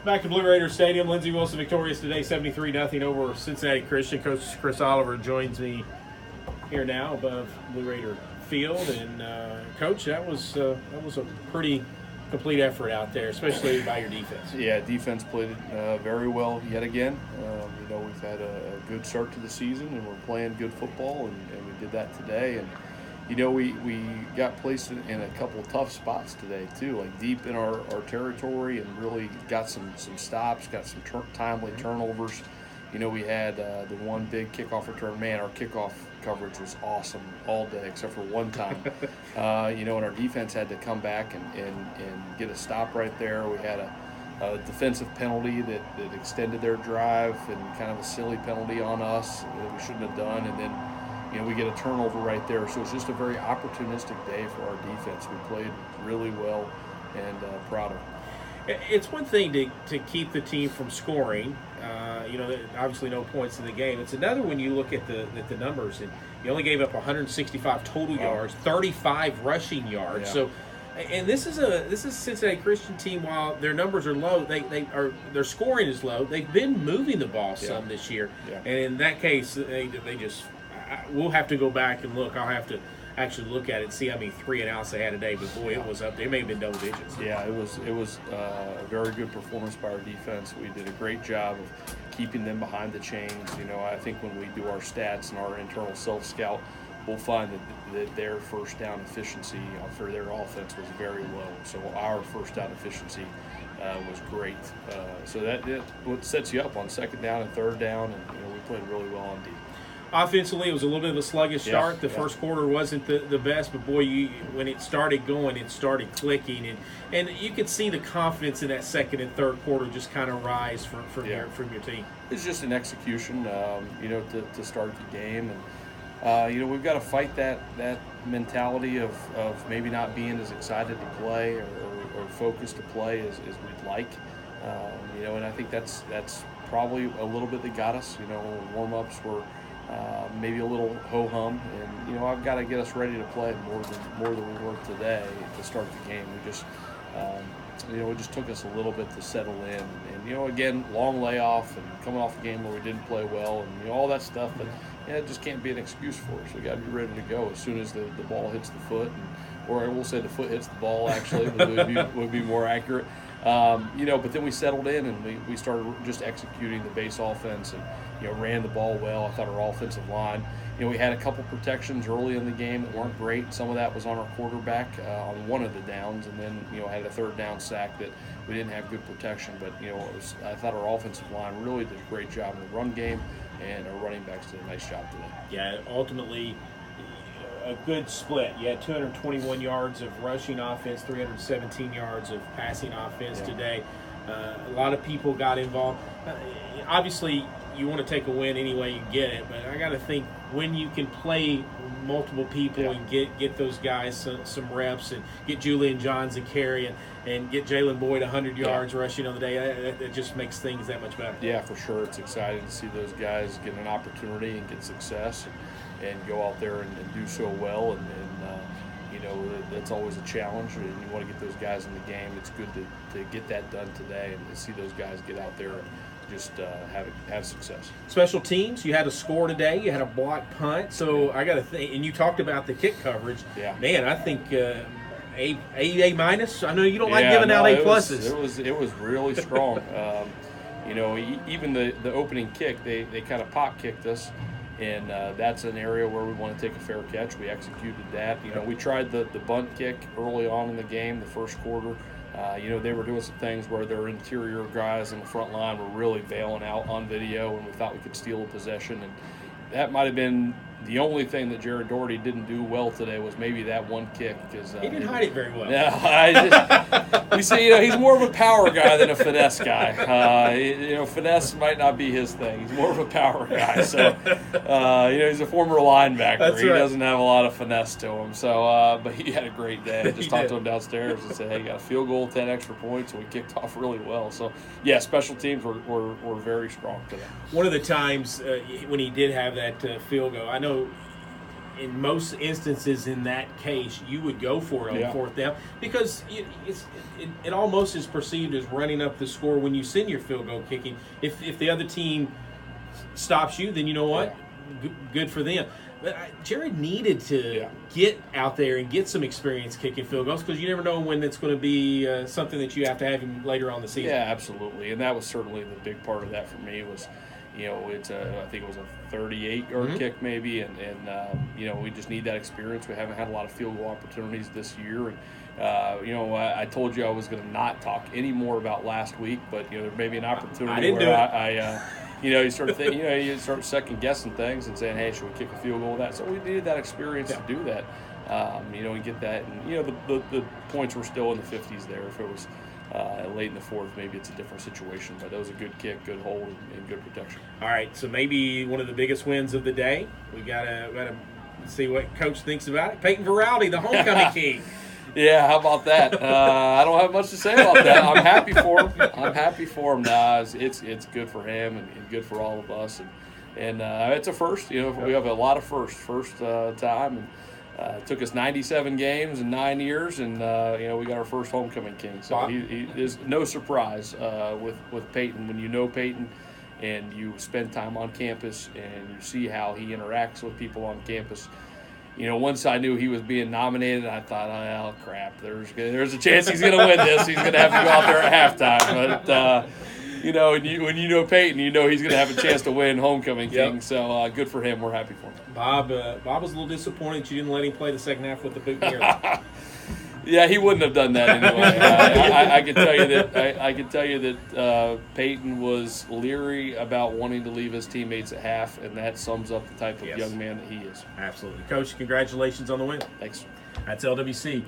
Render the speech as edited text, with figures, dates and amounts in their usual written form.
Back to Blue Raider Stadium. Lindsey Wilson victorious today, 73-0 over Cincinnati Christian. Coach Chris Oliver joins me here now above Blue Raider Field. And Coach, that was a pretty complete effort out there, especially by your defense. Yeah, defense played very well yet again. We've had a good start to the season, and we're playing good football, and we did that today. And we got placed in a couple of tough spots today too, like deep in our territory, and really got some stops, got some timely turnovers. We had the one big kickoff return. Man, our kickoff coverage was awesome all day except for one time. And our defense had to come back and get a stop right there. We had a defensive penalty that extended their drive, and kind of a silly penalty on us that we shouldn't have done. And then we get a turnover right there. So it's just a very opportunistic day for our defense. We played really well, and proud of it. It's one thing to keep the team from scoring. Obviously no points in the game. It's another when you look at the numbers, and you only gave up 165 total yards, 35 rushing yards. Yeah. So, and this is a Cincinnati Christian team. While their numbers are low, their scoring is low. They've been moving the ball some this year, and in that case, they just. We'll have to go back and look. I'll have to actually look at it and see how many 3 and outs they had today. But boy, it was up. They may have been double digits. Yeah, it was a very good performance by our defense. We did a great job of keeping them behind the chains. I think when we do our stats and our internal self-scout, we'll find that their first down efficiency for their offense was very low. So our first down efficiency was great. So that what sets you up on second down and third down, and we played really well on defense. Offensively, it was a little bit of a sluggish start. The first quarter wasn't the best, but boy, when it started going, it started clicking, and you could see the confidence in that second and third quarter just kind of rise from your team. It's just an execution, to start the game, and we've got to fight that mentality of maybe not being as excited to play or focused to play as we'd like, and I think that's probably a little bit that got us. Warm-ups were. Maybe a little ho-hum, and I've got to get us ready to play more than we were today to start the game. We just it just took us a little bit to settle in, and again, long layoff and coming off a game where we didn't play well, and all that stuff. But it just can't be an excuse for us. We got to be ready to go as soon as the ball hits the foot, or I will say the foot hits the ball. Actually, would be more accurate. But then we settled in, and we started just executing the base offense, and ran the ball well. I thought our offensive line, we had a couple protections early in the game that weren't great. Some of that was on our quarterback on one of the downs, and then had a third down sack that we didn't have good protection. But I thought our offensive line really did a great job in the run game, and our running backs did a nice job today. Yeah, ultimately a good split. You had 221 yards of rushing offense, 317 yards of passing offense today. A lot of people got involved. Obviously, you want to take a win any way you get it, but I got to think when you can play multiple people and get those guys some reps, and get Julian Johns a carry, and get Jalen Boyd 100 yards rushing on the day, that just makes things that much better. Yeah, for sure. It's exciting to see those guys get an opportunity and get success, and go out there and do so well, and that's always a challenge, and you want to get those guys in the game. It's good to get that done today, and to see those guys get out there and just have success. Special teams, you had a score today. You had a blocked punt. So I got to think, and you talked about the kick coverage. Yeah. Man, I think A minus. I know you don't like giving out A pluses. It was really strong. Even the opening kick, they kind of pop kicked us. And that's an area where we want to take a fair catch. We executed that. We tried the bunt kick early on in the game, the first quarter. They were doing some things where their interior guys in the front line were really bailing out on video, and we thought we could steal a possession. And that might have been the only thing that Jared Doherty didn't do well today, was maybe that one kick. Because he didn't hide it very well. Yeah, we see. He's more of a power guy than a finesse guy. Finesse might not be his thing. He's more of a power guy. So, he's a former linebacker. That's he right. doesn't have a lot of finesse to him. So, but he had a great day. I just talked to him downstairs and said, "Hey, got a field goal, 10 extra points, and we kicked off really well." So, yeah, special teams were very strong today. One of the times when he did have that field goal, I know in most instances, in that case, you would go for it on fourth down because it almost is perceived as running up the score when you send your field goal kicking. If the other team stops you, then you know what? Good for them. But Jared needed to get out there and get some experience kicking field goals because you never know when it's going to be something that you have to have him later on the season. Yeah, absolutely. And that was certainly the big part of that for me was, it's I think it was a 38-yard kick maybe, and we just need that experience. We haven't had a lot of field goal opportunities this year, and I told you I was going to not talk any more about last week, but there may be an opportunity you start thinking, you start second guessing things and saying, hey, should we kick a field goal with that? So we needed that experience to do that, and get that, and the points were still in the 50s there. If it was late in the fourth, maybe it's a different situation, but that was a good kick, good hold, and good protection. All right, so maybe one of the biggest wins of the day. We gotta see what Coach thinks about it. Peyton Veraldi, the homecoming king. Yeah, how about that? I don't have much to say about that. I'm happy for him. Nah, it's good for him and good for all of us, and it's a first. We have a lot of first time. And, it took us 97 games in 9 years, and we got our first homecoming king. So he is no surprise with Peyton. When you know Peyton and you spend time on campus and you see how he interacts with people on campus. Once I knew he was being nominated, I thought, oh crap, there's a chance he's going to win this. He's going to have to go out there at halftime. But when you know Peyton, he's going to have a chance to win homecoming king. So good for him. We're happy for him. Bob was a little disappointed you didn't let him play the second half with the boot nearly. Yeah, he wouldn't have done that anyway. I can tell you that Peyton was leery about wanting to leave his teammates at half, and that sums up the type of young man that he is. Absolutely. Coach, congratulations on the win. Thanks. That's LWC.